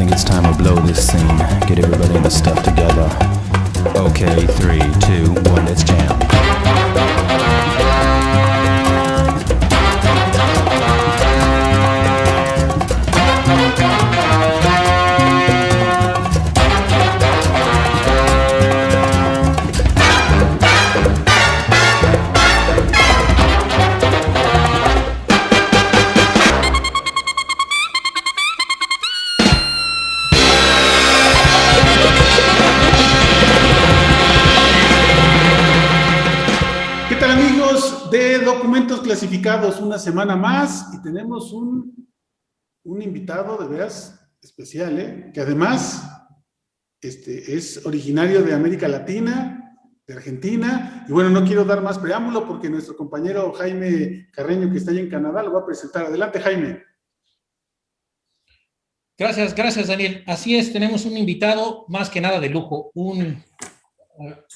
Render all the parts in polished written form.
think it's time to blow this scene. Get everybody in the stuff together. Okay, 3, 2, 1, let's jam. Documentos clasificados, una semana más, y tenemos un invitado de veras especial, que además es originario de América Latina, de Argentina, y bueno, no quiero dar más preámbulo porque nuestro compañero Jaime Carreño, que está ahí en Canadá, lo va a presentar. Adelante, Jaime. Gracias, Daniel. Así es, tenemos un invitado más que nada de lujo, un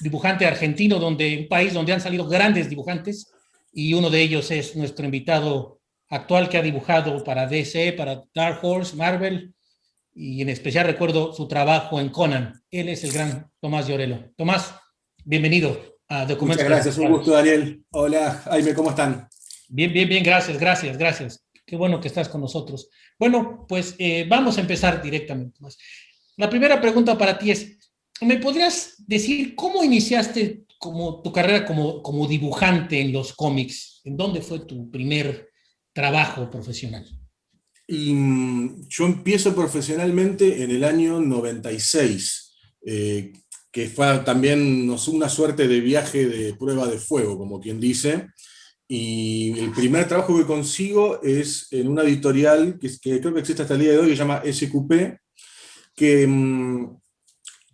dibujante argentino, un país donde han salido grandes dibujantes, y uno de ellos es nuestro invitado actual que ha dibujado para DC, para Dark Horse, Marvel, y en especial recuerdo su trabajo en Conan. Él es el gran Tomás Llorelo. Tomás, bienvenido a Documentos. Muchas gracias, un gusto, Daniel. Hola, Jaime, ¿cómo están? Bien, gracias. Qué bueno que estás con nosotros. Bueno, pues vamos a empezar directamente. La primera pregunta para ti es, ¿me podrías decir cómo iniciaste tu carrera como dibujante en los cómics? ¿En dónde fue tu primer trabajo profesional? Yo empiezo profesionalmente en el año 96, que fue también una suerte de viaje de prueba de fuego, como quien dice, y el primer trabajo que consigo es en una editorial que creo que existe hasta el día de hoy, que se llama SQP, que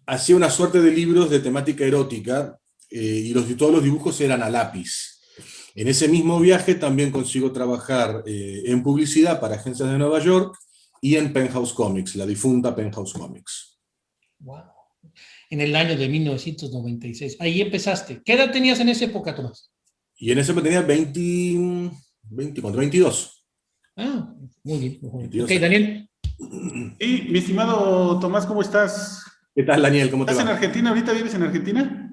hacía una suerte de libros de temática erótica, y todos los dibujos eran a lápiz. En ese mismo viaje también consigo trabajar en publicidad para agencias de Nueva York y en Penthouse Comics, la difunta Penthouse Comics. Wow. En el año de 1996. Ahí empezaste. ¿Qué edad tenías en esa época, Tomás? Y en ese época tenía 22. Ah, muy bien. 22. Ok, Daniel. Y mi estimado Tomás, ¿cómo estás? ¿Qué tal, Daniel? ¿Cómo te va? ¿Estás en Argentina? ¿Ahorita vives en Argentina?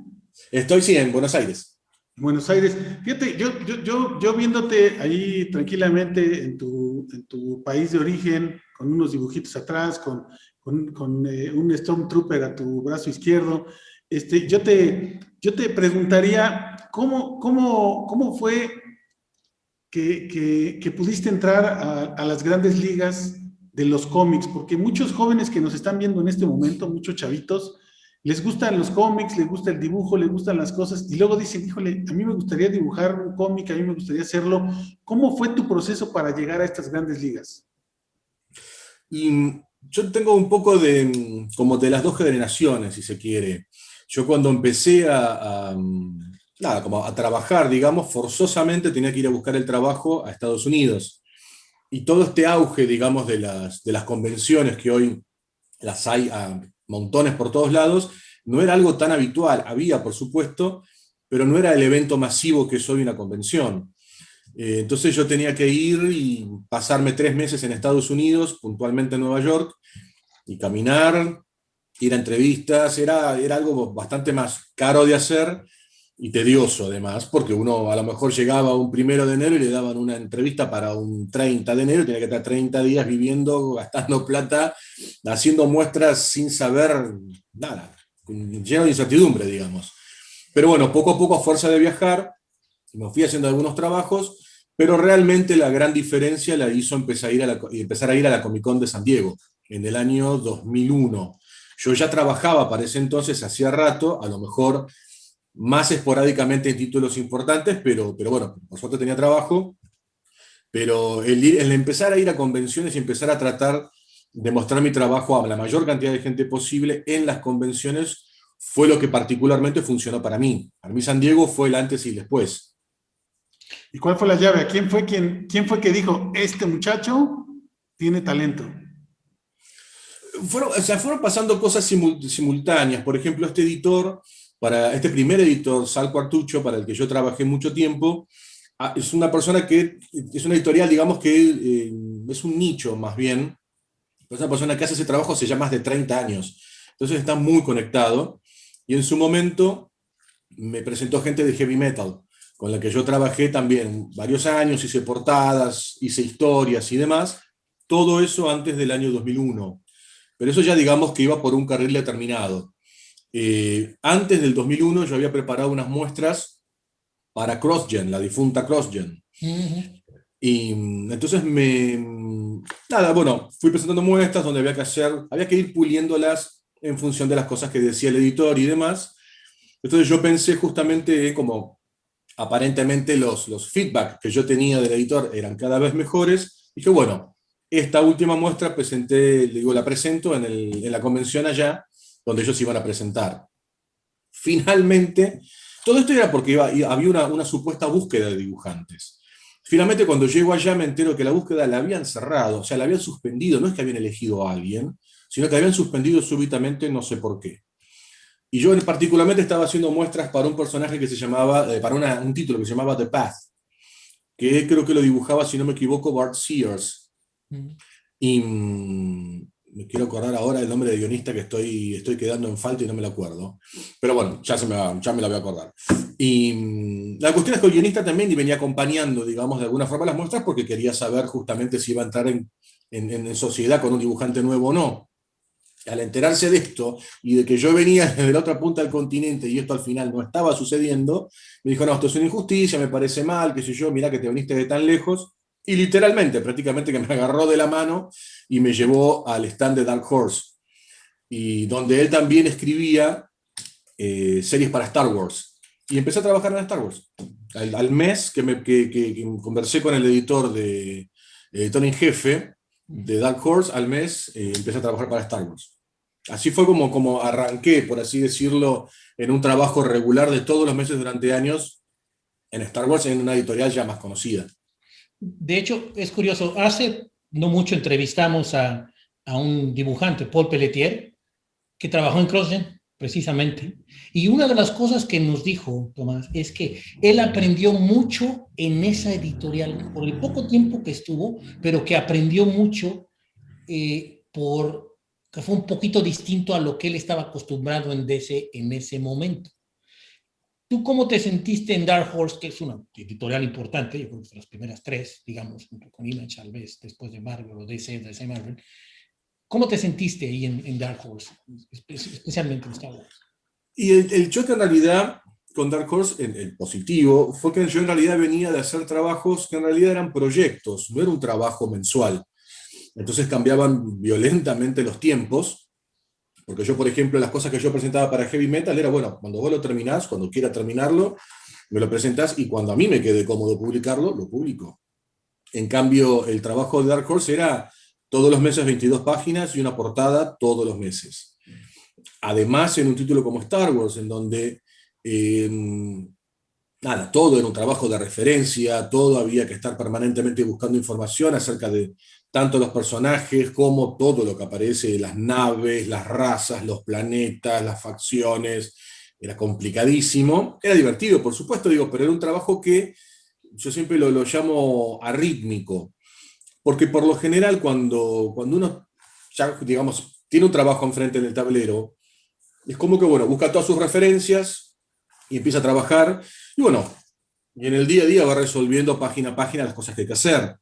Estoy, sí, en Buenos Aires. Buenos Aires. Fíjate, yo viéndote ahí tranquilamente en tu país de origen, con unos dibujitos atrás, con un Stormtrooper a tu brazo izquierdo, yo te preguntaría, ¿cómo fue que pudiste entrar a las grandes ligas de los cómics? Porque muchos jóvenes que nos están viendo en este momento, muchos chavitos, les gustan los cómics, les gusta el dibujo, les gustan las cosas, y luego dicen, híjole, a mí me gustaría dibujar un cómic, a mí me gustaría hacerlo. ¿Cómo fue tu proceso para llegar a estas grandes ligas? Y yo tengo un poco como de las dos generaciones, si se quiere. Yo cuando empecé como a trabajar, digamos, forzosamente tenía que ir a buscar el trabajo a Estados Unidos. Y todo este auge, digamos, de las convenciones, que hoy las hay a montones por todos lados, no era algo tan habitual. Había, por supuesto, pero no era el evento masivo que es hoy una convención. Entonces yo tenía que ir y pasarme 3 meses en Estados Unidos, puntualmente en Nueva York, y caminar, ir a entrevistas. Era algo bastante más caro de hacer y tedioso además, porque uno a lo mejor llegaba un 1 de enero y le daban una entrevista para un 30 de enero, tenía que estar 30 días viviendo, gastando plata, haciendo muestras sin saber nada, lleno de incertidumbre, digamos. Pero bueno, poco a poco, a fuerza de viajar, me fui haciendo algunos trabajos, pero realmente la gran diferencia la hizo empezar a ir a la Comic Con de San Diego, en el año 2001. Yo ya trabajaba para ese entonces, hacía rato, a lo mejor más esporádicamente en títulos importantes, pero bueno, por suerte tenía trabajo, pero el empezar a ir a convenciones y empezar a tratar de mostrar mi trabajo a la mayor cantidad de gente posible en las convenciones fue lo que particularmente funcionó para mí. Para mí San Diego fue el antes y el después. ¿Y cuál fue la llave? ¿Quién fue que dijo, este muchacho tiene talento? Fueron pasando cosas simultáneas. Por ejemplo, este primer editor, Sal Cuartucho, para el que yo trabajé mucho tiempo, es una persona que es una editorial, digamos que es un nicho más bien, Es una persona que hace ese trabajo hace ya más de 30 años. Entonces está muy conectado. Y en su momento me presentó gente de heavy metal, con la que yo trabajé también varios años, hice portadas, hice historias y demás. Todo eso antes del año 2001. Pero eso ya digamos que iba por un carril determinado. Antes del 2001 yo había preparado unas muestras para CrossGen, la difunta CrossGen. Ujú. Y entonces nada, bueno, fui presentando muestras donde había que ir puliéndolas en función de las cosas que decía el editor y demás. Entonces yo pensé justamente como aparentemente los feedback que yo tenía del editor eran cada vez mejores. Dije, bueno, esta última muestra la presento en la convención allá, donde ellos iban a presentar. Finalmente, todo esto era porque había una supuesta búsqueda de dibujantes. Finalmente, cuando llego allá, me entero que la búsqueda la habían cerrado, o sea, la habían suspendido. No es que habían elegido a alguien, sino que habían suspendido súbitamente, no sé por qué. Y yo particularmente estaba haciendo muestras para un personaje que se llamaba, para un título que se llamaba The Path, que creo que lo dibujaba, si no me equivoco, Bart Sears. Mm. Y me quiero acordar ahora el nombre de guionista que estoy quedando en falta y no me lo acuerdo. Pero bueno, ya me la voy a acordar. Y la cuestión es que el guionista también venía acompañando, digamos, de alguna forma las muestras porque quería saber justamente si iba a entrar en sociedad con un dibujante nuevo o no. Al enterarse de esto y de que yo venía desde la otra punta del continente y esto al final no estaba sucediendo, me dijo, no, esto es una injusticia, me parece mal, qué sé yo, mirá que te viniste de tan lejos. Y literalmente, prácticamente que me agarró de la mano y me llevó al stand de Dark Horse, y donde él también escribía series para Star Wars. Y empecé a trabajar en Star Wars. Al mes que conversé con el editor editor en jefe de Dark Horse, al mes empecé a trabajar para Star Wars. Así fue como arranqué, por así decirlo, en un trabajo regular de todos los meses durante años en Star Wars, en una editorial ya más conocida. De hecho, es curioso, hace no mucho entrevistamos a un dibujante, Paul Pelletier, que trabajó en CrossGen, precisamente. Y una de las cosas que nos dijo, Tomás, es que él aprendió mucho en esa editorial, por el poco tiempo que estuvo, pero que aprendió mucho que fue un poquito distinto a lo que él estaba acostumbrado en DC en ese momento. ¿Tú cómo te sentiste en Dark Horse, que es una editorial importante? Yo creo que de las primeras tres, digamos, junto con Image, tal vez, después de Marvel o DC Marvel. ¿Cómo te sentiste ahí en Dark Horse, especialmente en Star Wars? Y el choque en realidad con Dark Horse, el positivo, fue que yo en realidad venía de hacer trabajos que en realidad eran proyectos, no era un trabajo mensual. Entonces cambiaban violentamente los tiempos, porque yo, por ejemplo, las cosas que yo presentaba para Heavy Metal era, bueno, cuando vos lo terminás, cuando quiera terminarlo, me lo presentás y cuando a mí me quede cómodo publicarlo, lo publico. En cambio, el trabajo de Dark Horse era todos los meses 22 páginas y una portada todos los meses. Además, en un título como Star Wars, en donde nada, todo era un trabajo de referencia, todo había que estar permanentemente buscando información acerca de tanto los personajes como todo lo que aparece, las naves, las razas, los planetas, las facciones. Era complicadísimo, era divertido, por supuesto, digo, pero era un trabajo que yo siempre lo llamo arrítmico, porque por lo general cuando uno, ya, digamos, tiene un trabajo enfrente en el tablero, es como que, bueno, busca todas sus referencias y empieza a trabajar, y bueno, y en el día a día va resolviendo página a página las cosas que hay que hacer.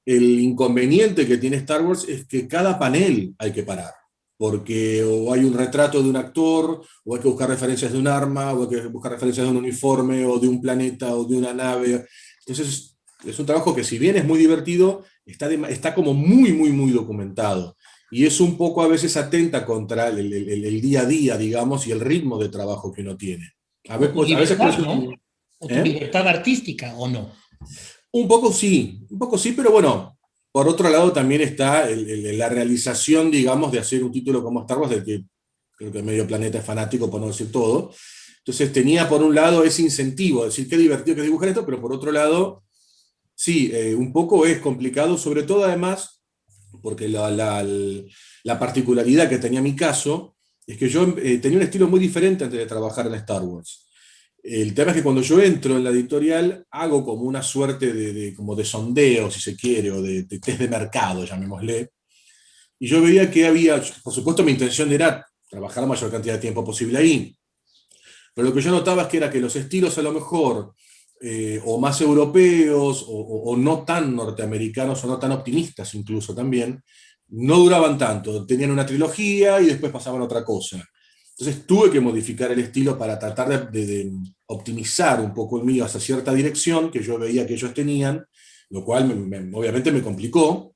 El inconveniente que tiene Star Wars es que cada panel hay que parar, porque o hay un retrato de un actor, o hay que buscar referencias de un arma, o hay que buscar referencias de un uniforme, o de un planeta, o de una nave. Entonces es un trabajo que, si bien es muy divertido, está como muy, muy, muy documentado. Y es un poco a veces atenta contra el día a día, digamos, y el ritmo de trabajo que uno tiene. A veces, libertad, ¿no? O tu libertad artística, ¿o no? Un poco sí, pero bueno, por otro lado también está la realización, digamos, de hacer un título como Star Wars, del que creo que medio planeta es fanático, por no decir todo. Entonces tenía por un lado ese incentivo, decir qué divertido que dibujar esto, pero por otro lado, sí, un poco es complicado, sobre todo además, porque la particularidad que tenía mi caso es que yo tenía un estilo muy diferente antes de trabajar en Star Wars. El tema es que cuando yo entro en la editorial hago como una suerte como de sondeo, si se quiere, o de test de mercado, llamémosle, y yo veía que había, por supuesto mi intención era trabajar la mayor cantidad de tiempo posible ahí, pero lo que yo notaba es que era que los estilos a lo mejor, o más europeos, o no tan norteamericanos, o no tan optimistas incluso también, no duraban tanto, tenían una trilogía y después pasaban a otra cosa. Entonces tuve que modificar el estilo para tratar de optimizar un poco el mío hacia cierta dirección que yo veía que ellos tenían, lo cual obviamente me complicó.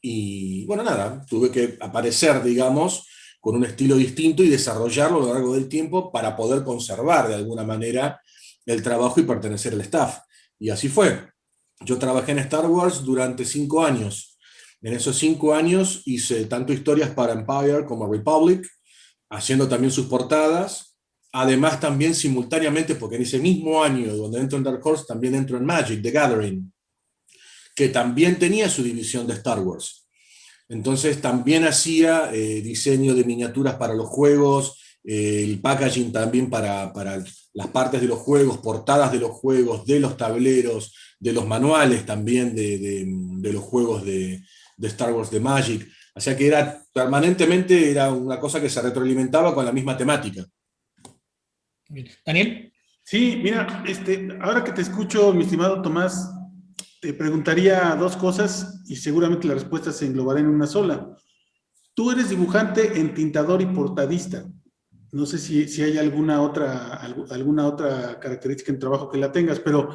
Y bueno, nada, tuve que aparecer, digamos, con un estilo distinto y desarrollarlo a lo largo del tiempo para poder conservar de alguna manera el trabajo y pertenecer al staff. Y así fue. Yo trabajé en Star Wars durante 5 años. En esos 5 años hice tanto historias para Empire como Republic, haciendo también sus portadas. Además, también simultáneamente, porque en ese mismo año donde entro en Dark Horse, también entro en Magic, The Gathering, que también tenía su división de Star Wars. Entonces también hacía diseño de miniaturas para los juegos, el packaging también para las partes de los juegos, portadas de los juegos, de los tableros, de los manuales también de los juegos de Star Wars, de Magic. O sea que era permanentemente era una cosa que se retroalimentaba con la misma temática. Bien. Daniel. Sí, mira, ahora que te escucho, mi estimado Tomás, te preguntaría dos cosas y seguramente la respuesta se englobará en una sola. Tú eres dibujante, entintador y portadista. No sé si hay alguna otra característica en trabajo que la tengas, pero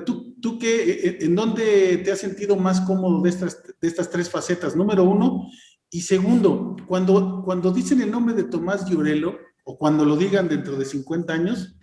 tú qué, ¿en dónde te has sentido más cómodo de estas tres facetas? Número uno. Y segundo, cuando dicen el nombre de Tomás Llorello, o cuando lo digan dentro de 50 años,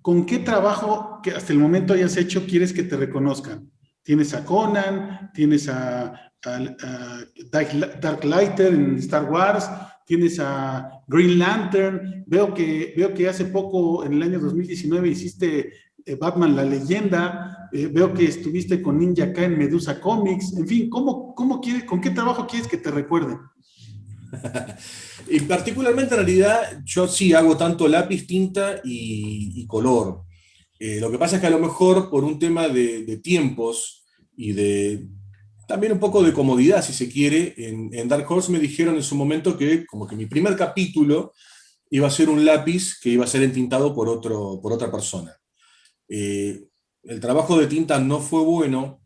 ¿con qué trabajo que hasta el momento hayas hecho quieres que te reconozcan? Tienes a Conan, tienes a Dark Lighter en Star Wars, tienes a Green Lantern, veo que hace poco, en el año 2019, hiciste Batman La Leyenda, veo que estuviste con Ninja acá en Medusa Comics, en fin, ¿con qué trabajo quieres que te recuerden? Y particularmente en realidad yo sí hago tanto lápiz, tinta y color. Lo que pasa es que a lo mejor por un tema de tiempos y de también un poco de comodidad, si se quiere, en Dark Horse me dijeron en su momento que como que mi primer capítulo iba a ser un lápiz que iba a ser entintado por otra persona. El trabajo de tinta no fue bueno,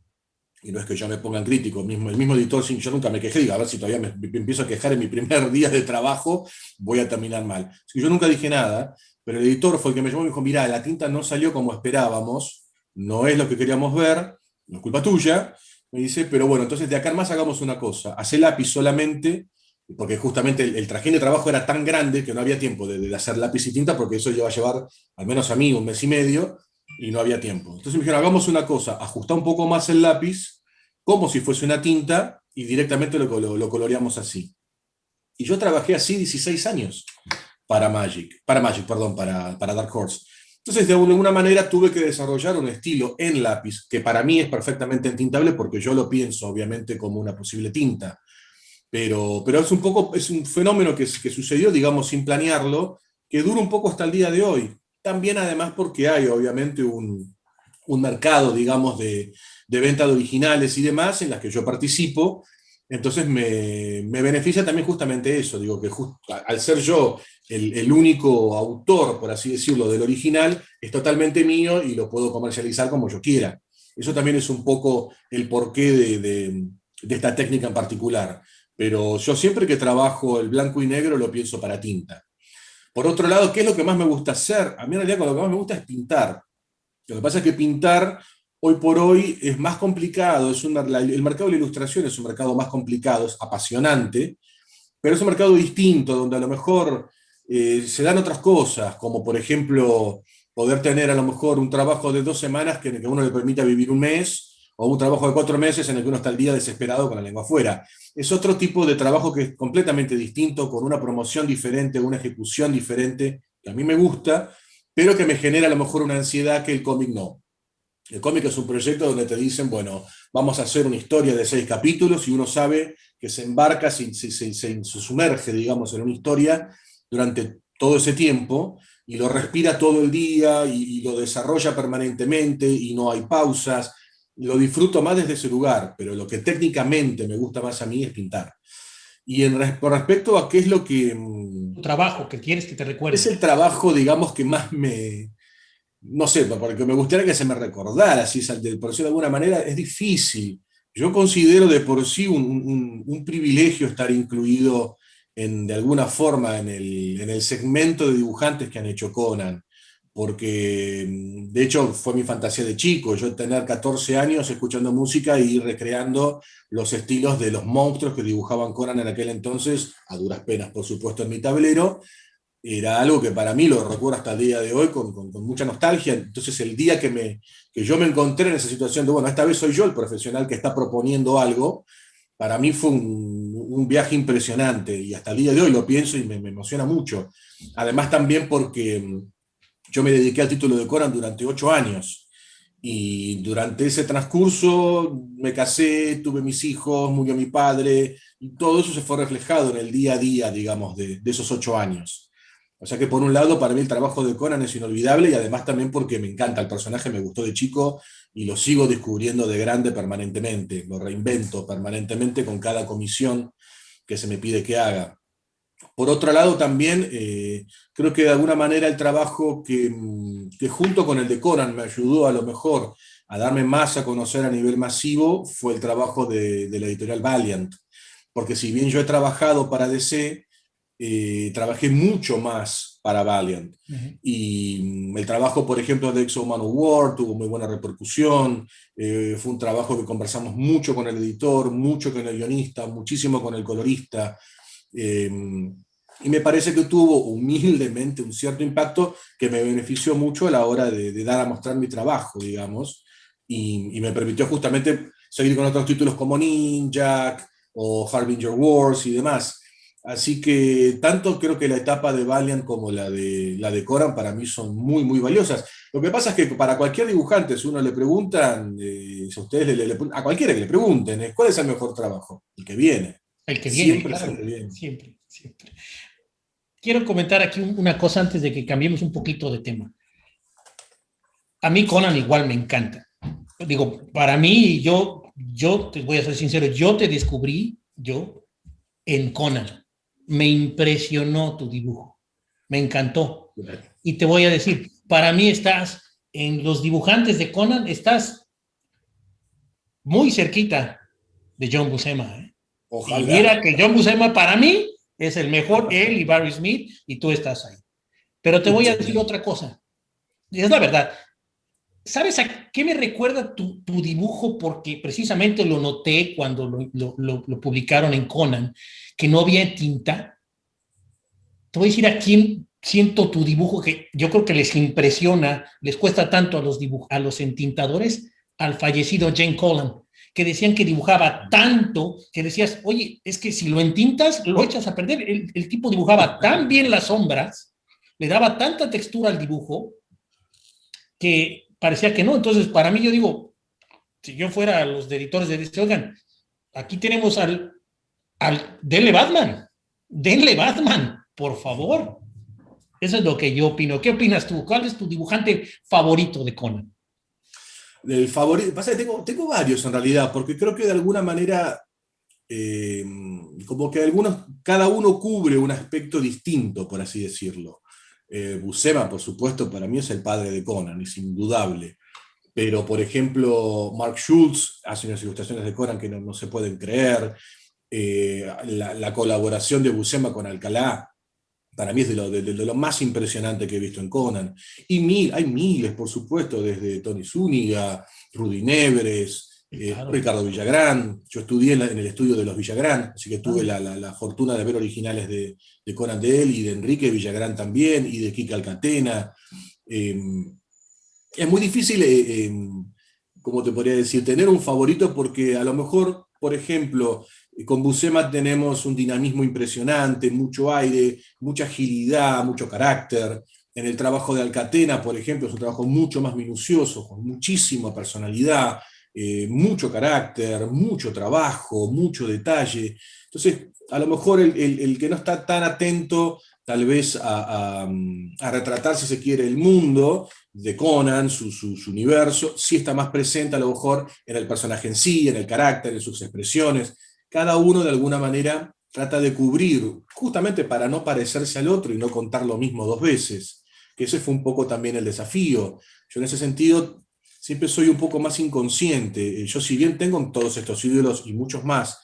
y no es que yo me ponga en crítico, el mismo editor, yo nunca me quejé, digo, a ver si todavía me empiezo a quejar en mi primer día de trabajo, voy a terminar mal. Yo nunca dije nada, pero el editor fue el que me llamó y me dijo, mirá, la tinta no salió como esperábamos, no es lo que queríamos ver, no es culpa tuya, me dice, pero bueno, entonces de acá en más hagamos una cosa, hacé lápiz solamente, porque justamente el trajín de trabajo era tan grande que no había tiempo de hacer lápiz y tinta, porque eso iba a llevar, al menos a mí, 1 mes y medio, y no había tiempo. Entonces me dijeron, hagamos una cosa, ajustá un poco más el lápiz, como si fuese una tinta, y directamente lo coloreamos así. Y yo trabajé así 16 años para Dark Horse. Entonces, de alguna manera tuve que desarrollar un estilo en lápiz, que para mí es perfectamente entintable, porque yo lo pienso, obviamente, como una posible tinta. Pero es un fenómeno que sucedió, digamos, sin planearlo, que dura un poco hasta el día de hoy. También, además, porque hay, obviamente, un mercado, digamos, de venta de originales y demás, en las que yo participo. Entonces me beneficia también justamente eso, digo que al ser yo el único autor, por así decirlo, del original, es totalmente mío y lo puedo comercializar como yo quiera. Eso también es un poco el porqué de esta técnica en particular. Pero yo siempre que trabajo el blanco y negro lo pienso para tinta. Por otro lado, ¿qué es lo que más me gusta hacer? A mí en realidad lo que más me gusta es pintar. Lo que pasa es que pintar hoy por hoy es más complicado, el mercado de la ilustración es un mercado más complicado, es apasionante, pero es un mercado distinto, donde a lo mejor se dan otras cosas, como por ejemplo poder tener a lo mejor un trabajo de 2 semanas en el que uno le permita vivir 1 mes, o un trabajo de 4 meses en el que uno está al día desesperado con la lengua afuera. Es otro tipo de trabajo que es completamente distinto, con una promoción diferente, una ejecución diferente, que a mí me gusta, pero que me genera a lo mejor una ansiedad que el cómic no. El cómic es un proyecto donde te dicen, bueno, vamos a hacer una historia de 6 capítulos y uno sabe que se embarca, se sumerge, digamos, en una historia durante todo ese tiempo y lo respira todo el día y lo desarrolla permanentemente y no hay pausas. Lo disfruto más desde ese lugar, pero lo que técnicamente me gusta más a mí es pintar. Con respecto a qué es lo que Tu trabajo que quieres que te es recuerde. el trabajo, digamos, que más no sé, porque me gustaría que se me recordara, si es por decirlo de alguna manera, es difícil. Yo considero de por sí un privilegio estar incluido de alguna forma en el segmento de dibujantes que han hecho Conan, porque de hecho fue mi fantasía de chico, yo tener 14 años escuchando música y recreando los estilos de los monstruos que dibujaban Conan en aquel entonces, a duras penas por supuesto en mi tablero, era algo que para mí lo recuerdo hasta el día de hoy con mucha nostalgia. Entonces el día que yo me encontré en esa situación de, bueno, esta vez soy yo el profesional que está proponiendo algo, para mí fue un viaje impresionante y hasta el día de hoy lo pienso y me emociona mucho. Además también porque yo me dediqué al título de Conan durante 8 años y durante ese transcurso me casé, tuve mis hijos, murió mi padre y todo eso se fue reflejado en el día a día, digamos, de esos 8 años. O sea que por un lado para mí el trabajo de Conan es inolvidable y además también porque me encanta el personaje, me gustó de chico y lo sigo descubriendo de grande permanentemente, lo reinvento permanentemente con cada comisión que se me pide que haga. Por otro lado también creo que de alguna manera el trabajo que junto con el de Conan me ayudó a lo mejor a darme más a conocer a nivel masivo fue el trabajo de la editorial Valiant, porque si bien yo he trabajado para DC, trabajé mucho más para Valiant. Ujú. Y el trabajo, por ejemplo, de Exo-Man War tuvo muy buena repercusión. Fue un trabajo que conversamos mucho con el editor, mucho con el guionista, muchísimo con el colorista. Eh, y me parece que tuvo humildemente un cierto impacto que me benefició mucho a la hora de dar a mostrar mi trabajo, digamos, y me permitió justamente seguir con otros títulos como Ninja o Harbinger Wars y demás. Así que tanto creo que la etapa de Valiant como la de Conan para mí son muy, muy valiosas. Lo que pasa es que para cualquier dibujante, si uno le preguntan, si a ustedes a cualquiera que le pregunten, ¿cuál es el mejor trabajo? El que viene. El que viene, Siempre es claro, el que viene. siempre, siempre. Quiero comentar aquí una cosa antes de que cambiemos un poquito de tema. A mí Conan igual me encanta. Digo, para mí, yo te voy a ser sincero, yo te descubrí, yo, en Conan. Me impresionó tu dibujo, me encantó. Y te voy a decir, para mí estás, en los dibujantes de Conan, estás muy cerquita de John Buscema, ¿eh? Y Ojalá. mira que John Buscema para mí es el mejor, él y Barry Smith, y tú estás ahí. Pero te voy a decir otra cosa, y es la verdad. ¿Sabes a qué me recuerda tu dibujo? Porque precisamente lo noté cuando lo publicaron en Conan, que no había tinta. Te voy a decir a quién siento tu dibujo, que yo creo que les impresiona, les cuesta tanto a los entintadores, al fallecido Jane Collan, que decían que dibujaba tanto, que decías, oye, es que si lo entintas, lo echas a perder. El tipo dibujaba tan bien las sombras, le daba tanta textura al dibujo, que parecía que no. Entonces, para mí, yo digo, si yo fuera a los editores de DC, oigan, aquí tenemos denle Batman, por favor. Eso es lo que yo opino. ¿Qué opinas tú? ¿Cuál es tu dibujante favorito de Conan? El favorito, pasa que tengo varios en realidad, porque creo que de alguna manera, como que cada uno cubre un aspecto distinto, por así decirlo. Buscema, por supuesto, para mí es el padre de Conan, es indudable. Pero, por ejemplo, Mark Schultz hace unas ilustraciones de Conan que no se pueden creer. La colaboración de Buscema con Alcalá, para mí es de lo más impresionante que he visto en Conan. Y hay miles, por supuesto, desde Tony Zúñiga, Rudy Neves, Claro. Ricardo Villagrán. Yo estudié en el estudio de los Villagrán, así que tuve la fortuna de ver originales de Conan de él y de Enrique Villagrán también, y de Kike Alcatena. Es muy difícil, como te podría decir, tener un favorito porque a lo mejor, por ejemplo, con Buscema tenemos un dinamismo impresionante, mucho aire, mucha agilidad, mucho carácter. En el trabajo de Alcatena, por ejemplo, es un trabajo mucho más minucioso, con muchísima personalidad, mucho carácter, mucho trabajo, mucho detalle. Entonces, a lo mejor el que no está tan atento tal vez a retratar, si se quiere, el mundo de Conan, su universo, sí está más presente a lo mejor en el personaje en sí, en el carácter, en sus expresiones. Cada uno de alguna manera trata de cubrir, justamente para no parecerse al otro y no contar lo mismo dos veces, que ese fue un poco también el desafío. Yo en ese sentido siempre soy un poco más inconsciente. Yo si bien tengo todos estos ídolos y muchos más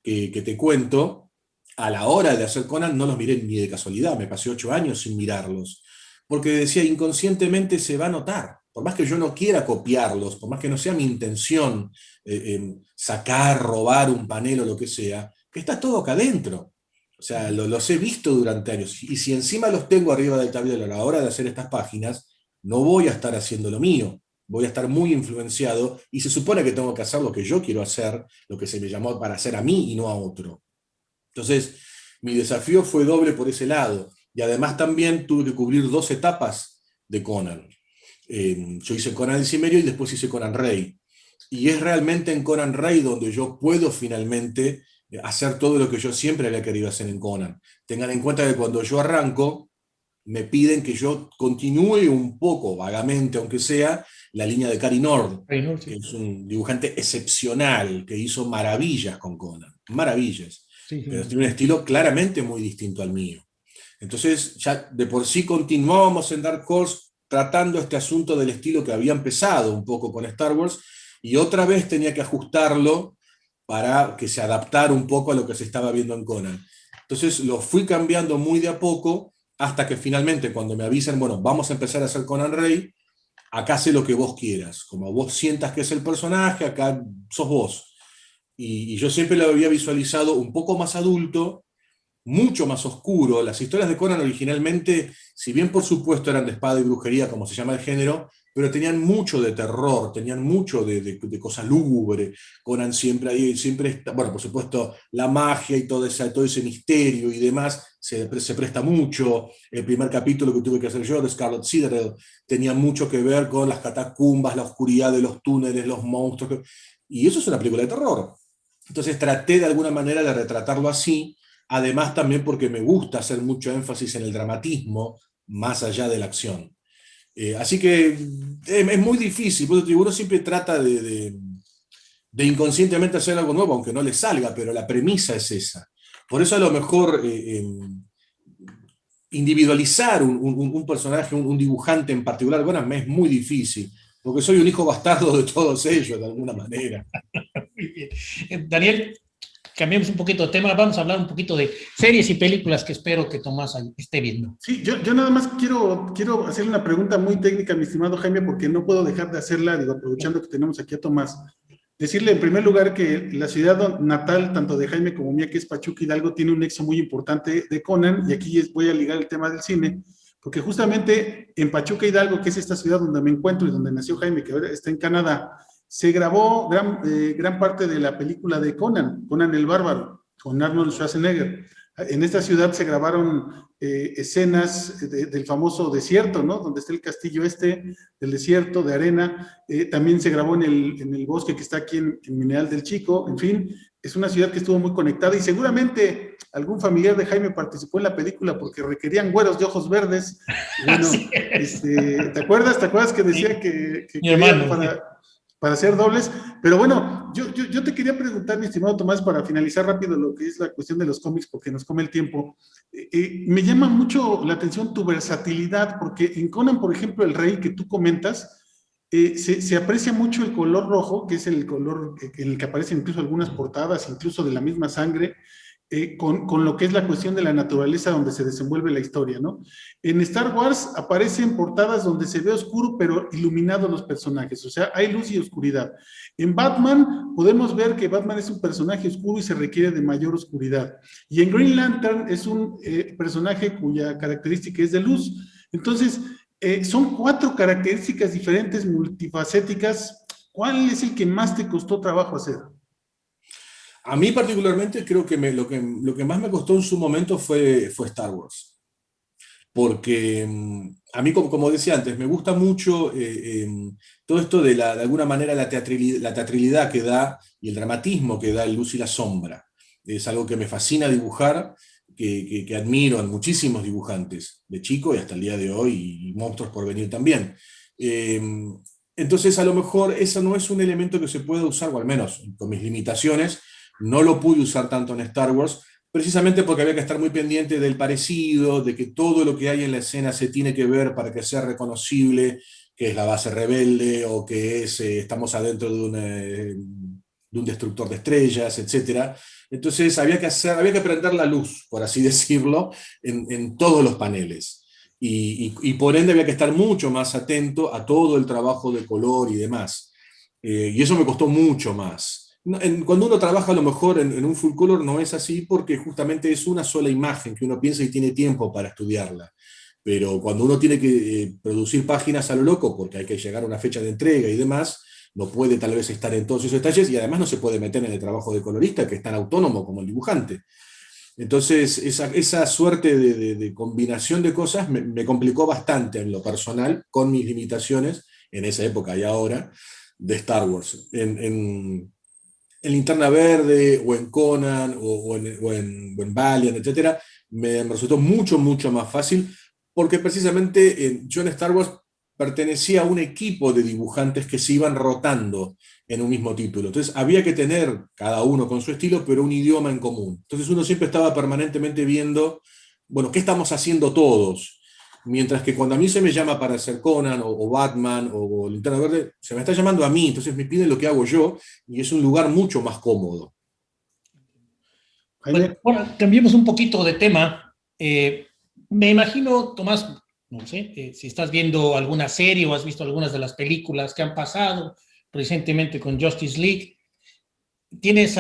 que te cuento, a la hora de hacer Conan no los miré ni de casualidad, me pasé 8 años sin mirarlos, porque decía, inconscientemente se va a notar, por más que yo no quiera copiarlos, por más que no sea mi intención sacar, robar un panel o lo que sea, que está todo acá adentro. O sea, los he visto durante años, y si encima los tengo arriba del tablero a la hora de hacer estas páginas, no voy a estar haciendo lo mío, voy a estar muy influenciado, y se supone que tengo que hacer lo que yo quiero hacer, lo que se me llamó para hacer a mí y no a otro. Entonces, mi desafío fue doble por ese lado, y además también tuve que cubrir 2 etapas de Conan. Yo hice Conan el Cimerio y después hice Conan Rey. Y es realmente en Conan Rey donde yo puedo finalmente hacer todo lo que yo siempre había querido hacer en Conan. Tengan en cuenta que cuando yo arranco, me piden que yo continúe un poco, vagamente, aunque sea, la línea de Cary Nord, que es un dibujante excepcional, que hizo maravillas con Conan, maravillas, pero tiene un estilo claramente muy distinto al mío. Entonces, ya de por sí continuábamos en Dark Horse tratando este asunto del estilo que había empezado un poco con Star Wars, y otra vez tenía que ajustarlo para que se adaptara un poco a lo que se estaba viendo en Conan. Entonces lo fui cambiando muy de a poco, hasta que finalmente cuando me avisan, bueno, vamos a empezar a hacer Conan Rey, acá sé lo que vos quieras, como vos sientas que es el personaje, acá sos vos. Y yo siempre lo había visualizado un poco más adulto, mucho más oscuro. Las historias de Conan originalmente, si bien por supuesto eran de espada y brujería, como se llama el género, pero tenían mucho de terror, tenían mucho de cosa lúgubre. Conan siempre ahí, siempre está, bueno, por supuesto, la magia y todo ese misterio y demás se presta mucho. El primer capítulo que tuve que hacer yo, de Scarlet Citadel, tenía mucho que ver con las catacumbas, la oscuridad de los túneles, los monstruos, y eso es una película de terror. Entonces traté de alguna manera de retratarlo así, además también porque me gusta hacer mucho énfasis en el dramatismo, más allá de la acción. Así que es muy difícil, porque uno siempre trata de inconscientemente hacer algo nuevo, aunque no le salga, pero la premisa es esa. Por eso a lo mejor individualizar un personaje, un dibujante en particular, bueno, me es muy difícil, porque soy un hijo bastardo de todos ellos, de alguna manera. Muy bien. Daniel, cambiemos un poquito de tema, vamos a hablar un poquito de series y películas que espero que Tomás esté viendo. Sí, yo nada más quiero hacerle una pregunta muy técnica, mi estimado Jaime, porque no puedo dejar de hacerla, digo, aprovechando que tenemos aquí a Tomás. Decirle en primer lugar que la ciudad natal, tanto de Jaime como mía, que es Pachuca Hidalgo, tiene un nexo muy importante de Conan, y aquí voy a ligar el tema del cine, porque justamente en Pachuca Hidalgo, que es esta ciudad donde me encuentro y donde nació Jaime, que ahora está en Canadá, se grabó gran parte de la película de Conan el Bárbaro, con Arnold Schwarzenegger. En esta ciudad se grabaron escenas del famoso desierto, ¿no? Donde está el castillo del desierto, de arena. También se grabó en el bosque que está aquí en Mineral del Chico. En fin, es una ciudad que estuvo muy conectada, y seguramente algún familiar de Jaime participó en la película porque requerían güeros de ojos verdes. Bueno, ¿te acuerdas que decía que mi hermano, para hacer dobles? Pero bueno, yo te quería preguntar, mi estimado Tomás, para finalizar rápido lo que es la cuestión de los cómics, porque nos come el tiempo. Me llama mucho la atención tu versatilidad, porque en Conan, por ejemplo, el Rey que tú comentas, se aprecia mucho el color rojo, que es el color en el que aparecen incluso algunas portadas, incluso de la misma sangre, con lo que es la cuestión de la naturaleza donde se desenvuelve la historia, ¿no? En Star Wars aparecen portadas donde se ve oscuro pero iluminados los personajes, o sea, hay luz y oscuridad. En Batman podemos ver que Batman es un personaje oscuro y se requiere de mayor oscuridad. Y en Green Lantern es un personaje cuya característica es de luz. Entonces, son 4 características diferentes, multifacéticas. ¿Cuál es el que más te costó trabajo hacer? A mí particularmente creo que lo que más me costó en su momento fue Star Wars. Porque a mí, como decía antes, me gusta mucho todo esto de alguna manera la teatralidad que da y el dramatismo que da el luz y la sombra. Es algo que me fascina dibujar, que admiro en muchísimos dibujantes, de chico y hasta el día de hoy, y monstruos por venir también. Entonces, a lo mejor eso no es un elemento que se pueda usar, o al menos con mis limitaciones, no lo pude usar tanto en Star Wars, precisamente porque había que estar muy pendiente del parecido, de que todo lo que hay en la escena se tiene que ver para que sea reconocible, que es la base rebelde o que es, estamos adentro de un destructor de estrellas, etc. Entonces había que prender la luz, por así decirlo, en todos los paneles. Y por ende había que estar mucho más atento a todo el trabajo de color y demás. Y eso me costó mucho más. Cuando uno trabaja a lo mejor en un full color no es así porque justamente es una sola imagen que uno piensa y tiene tiempo para estudiarla. Pero cuando uno tiene que producir páginas a lo loco porque hay que llegar a una fecha de entrega y demás, no puede tal vez estar en todos esos detalles y además no se puede meter en el trabajo de colorista que es tan autónomo como el dibujante. Entonces, esa suerte de combinación de cosas me complicó bastante en lo personal, con mis limitaciones, en esa época y ahora, de Star Wars. En Linterna Verde, o en Conan, o en Valiant, etc., me resultó mucho, mucho más fácil, porque precisamente yo en Star Wars pertenecía a un equipo de dibujantes que se iban rotando en un mismo título. Entonces había que tener, cada uno con su estilo, pero un idioma en común. Entonces uno siempre estaba permanentemente viendo, bueno, ¿qué estamos haciendo todos? Mientras que cuando a mí se me llama para hacer Conan, o Batman, o Linterna Verde, se me está llamando a mí, entonces me piden lo que hago yo, y es un lugar mucho más cómodo. Jaime. Bueno, cambiemos un poquito de tema. Me imagino, Tomás, no sé, si estás viendo alguna serie o has visto algunas de las películas que han pasado recientemente con Justice League, ¿tienes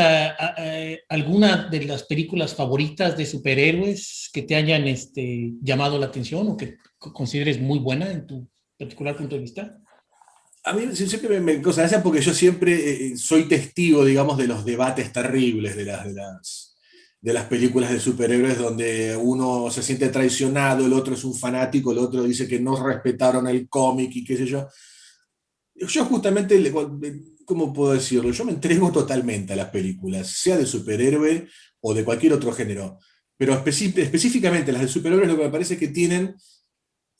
alguna de las películas favoritas de superhéroes que te hayan llamado la atención o que consideres muy buena en tu particular punto de vista? A mí siempre me causa gracia porque yo siempre soy testigo, digamos, de los debates terribles de las películas de superhéroes donde uno se siente traicionado, el otro es un fanático, el otro dice que no respetaron el cómic y qué sé yo. Yo justamente, ¿cómo puedo decirlo? Yo me entrego totalmente a las películas, sea de superhéroe o de cualquier otro género. Pero específicamente las de superhéroes lo que me parece que tienen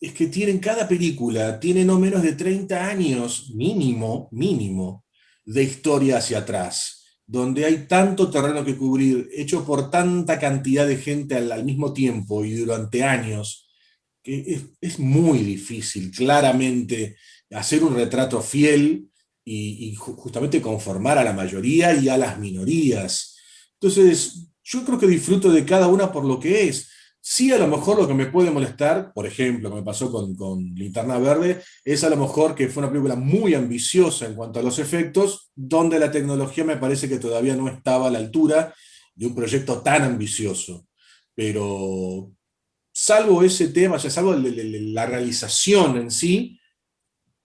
es que tienen cada película, tiene no menos de 30 años mínimo, mínimo, de historia hacia atrás, donde hay tanto terreno que cubrir, hecho por tanta cantidad de gente al mismo tiempo y durante años, que es muy difícil, claramente, hacer un retrato fiel y justamente conformar a la mayoría y a las minorías. Entonces, yo creo que disfruto de cada una por lo que es. Sí, a lo mejor lo que me puede molestar, por ejemplo, que me pasó con Linterna Verde, es a lo mejor que fue una película muy ambiciosa en cuanto a los efectos, donde la tecnología me parece que todavía no estaba a la altura de un proyecto tan ambicioso. Pero salvo ese tema, o sea, salvo la realización en sí,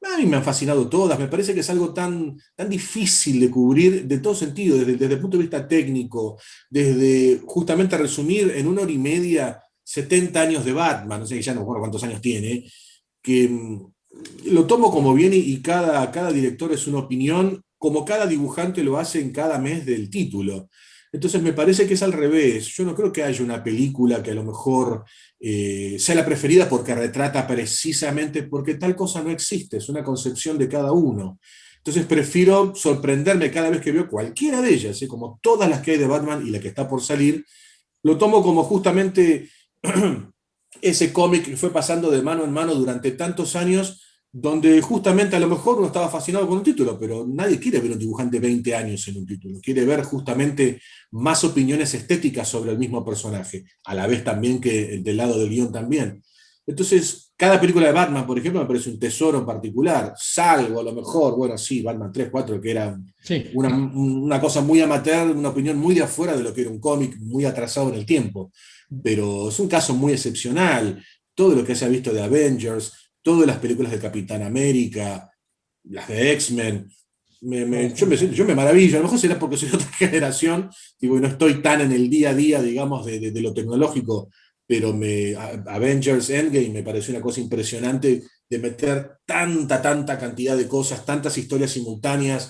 a mí me han fascinado todas, me parece que es algo tan, tan difícil de cubrir de todo sentido, desde el punto de vista técnico, desde justamente resumir en 1 hora y media 70 años de Batman, no sé, ya no me acuerdo cuántos años tiene, que lo tomo como bien y cada director es una opinión, como cada dibujante lo hace en cada mes del título. Entonces me parece que es al revés. Yo no creo que haya una película que a lo mejor sea la preferida porque retrata precisamente, porque tal cosa no existe, es una concepción de cada uno. Entonces prefiero sorprenderme cada vez que veo cualquiera de ellas, como todas las que hay de Batman y la que está por salir, lo tomo como justamente ese cómic que fue pasando de mano en mano durante tantos años, donde justamente a lo mejor uno estaba fascinado con un título, pero nadie quiere ver un dibujante 20 años en un título, quiere ver justamente más opiniones estéticas sobre el mismo personaje, a la vez también que del lado del guión también. Entonces, cada película de Batman, por ejemplo, me parece un tesoro en particular, salvo a lo mejor, bueno, sí, Batman 3, 4, que era Sí. una cosa muy amateur, una opinión muy de afuera de lo que era un cómic, muy atrasado en el tiempo, pero es un caso muy excepcional. Todo lo que se ha visto de Avengers, todas las películas de Capitán América, las de X-Men, yo me maravillo, a lo mejor será porque soy de otra generación, digo, y no estoy tan en el día a día, digamos, de lo tecnológico, pero Avengers Endgame me pareció una cosa impresionante de meter tanta cantidad de cosas, tantas historias simultáneas,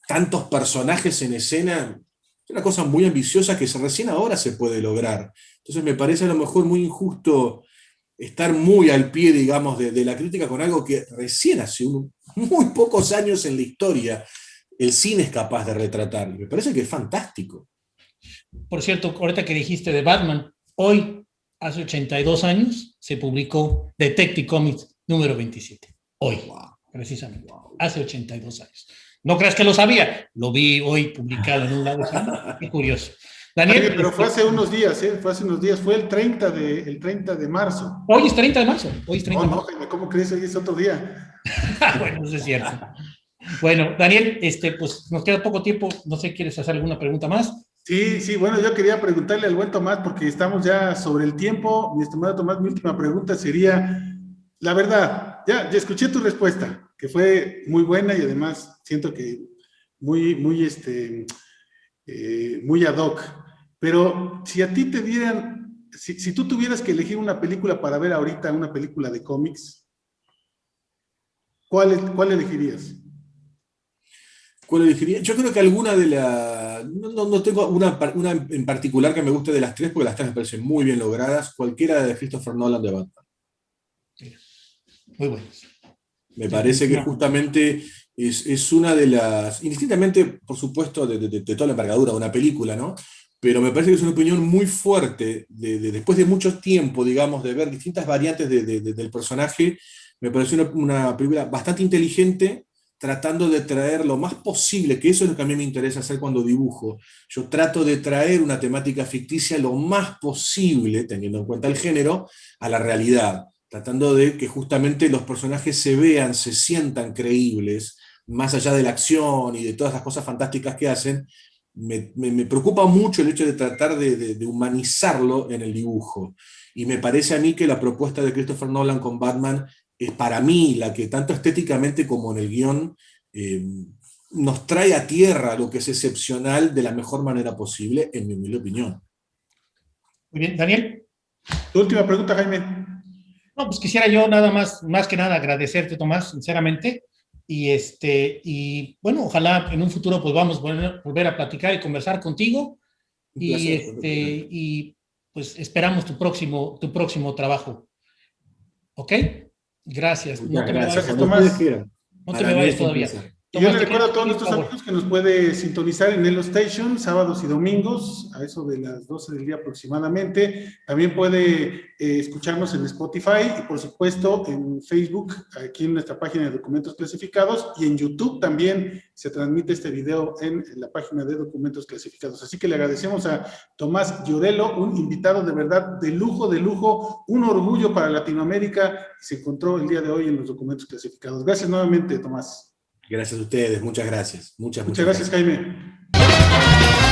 tantos personajes en escena, es una cosa muy ambiciosa que recién ahora se puede lograr. Entonces me parece a lo mejor muy injusto estar muy al pie, digamos, de la crítica con algo que recién hace muy pocos años en la historia el cine es capaz de retratar. Me parece que es fantástico. Por cierto, ahorita que dijiste de Batman, hoy, hace 82 años, se publicó Detective Comics número 27. Hoy, precisamente. Hace 82 años. No creas que lo sabía, lo vi hoy publicado en un lado. Qué curioso. Daniel, Oye, pero fue hace unos días, fue hace unos días, fue el 30 de marzo. Hoy es 30 de marzo. Hoy es 30 de No, marzo. Jaime, ¿cómo crees? Hoy es otro día. Bueno, eso es cierto. Bueno, Daniel, pues nos queda poco tiempo. No sé, ¿quieres hacer alguna pregunta más? Sí, bueno, yo quería preguntarle al buen Tomás, porque estamos ya sobre el tiempo. Mi estimado Tomás, mi última pregunta sería, la verdad, ya escuché tu respuesta, que fue muy buena y además siento que muy ad hoc. Pero si a ti te dieran, si tú tuvieras que elegir una película para ver ahorita, una película de cómics, ¿cuál elegirías? ¿Cuál elegiría? Yo creo que alguna de las... No tengo una en particular que me guste de las tres, porque las tres me parecen muy bien logradas. Cualquiera de Christopher Nolan de Batman. Muy buenas. Me parece que justamente es una de las... Indistintamente, por supuesto, de toda la envergadura de una película, ¿no? Pero me parece que es una opinión muy fuerte, después de mucho tiempo, digamos, de ver distintas variantes del personaje. Me pareció una película bastante inteligente, tratando de traer lo más posible, que eso es lo que a mí me interesa hacer cuando dibujo. Yo trato de traer una temática ficticia lo más posible, teniendo en cuenta el género, a la realidad, tratando de que justamente los personajes se vean, se sientan creíbles, más allá de la acción y de todas las cosas fantásticas que hacen. Me preocupa mucho el hecho de tratar de humanizarlo en el dibujo. Y me parece a mí que la propuesta de Christopher Nolan con Batman es para mí la que tanto estéticamente como en el guión nos trae a tierra lo que es excepcional de la mejor manera posible, en mi humilde opinión. Muy bien, Daniel. Tu última pregunta, Jaime. No, pues quisiera yo nada más que nada agradecerte, Tomás, sinceramente. Y bueno, ojalá en un futuro pues vamos a volver a platicar y conversar contigo. Y pues esperamos tu próximo trabajo. ¿Ok? Gracias. Muchas No te me gracias, vayas, Tomás. no te me vayas todavía. Y yo Tomás, le te recuerdo a quiero todos pedir, nuestros por favor. amigos que nos puede sintonizar en Elo Station, sábados y domingos, a eso de las 12 del día aproximadamente. También puede escucharnos en Spotify y, por supuesto, en Facebook, aquí en nuestra página de Documentos Clasificados, y en YouTube también se transmite este video en la página de Documentos Clasificados. Así que le agradecemos a Tomás Llorelo, un invitado de verdad de lujo, un orgullo para Latinoamérica, y se encontró el día de hoy en los Documentos Clasificados. Gracias nuevamente, Tomás. Gracias a ustedes, muchas gracias. Muchas Muchas gracias, gracias. Jaime.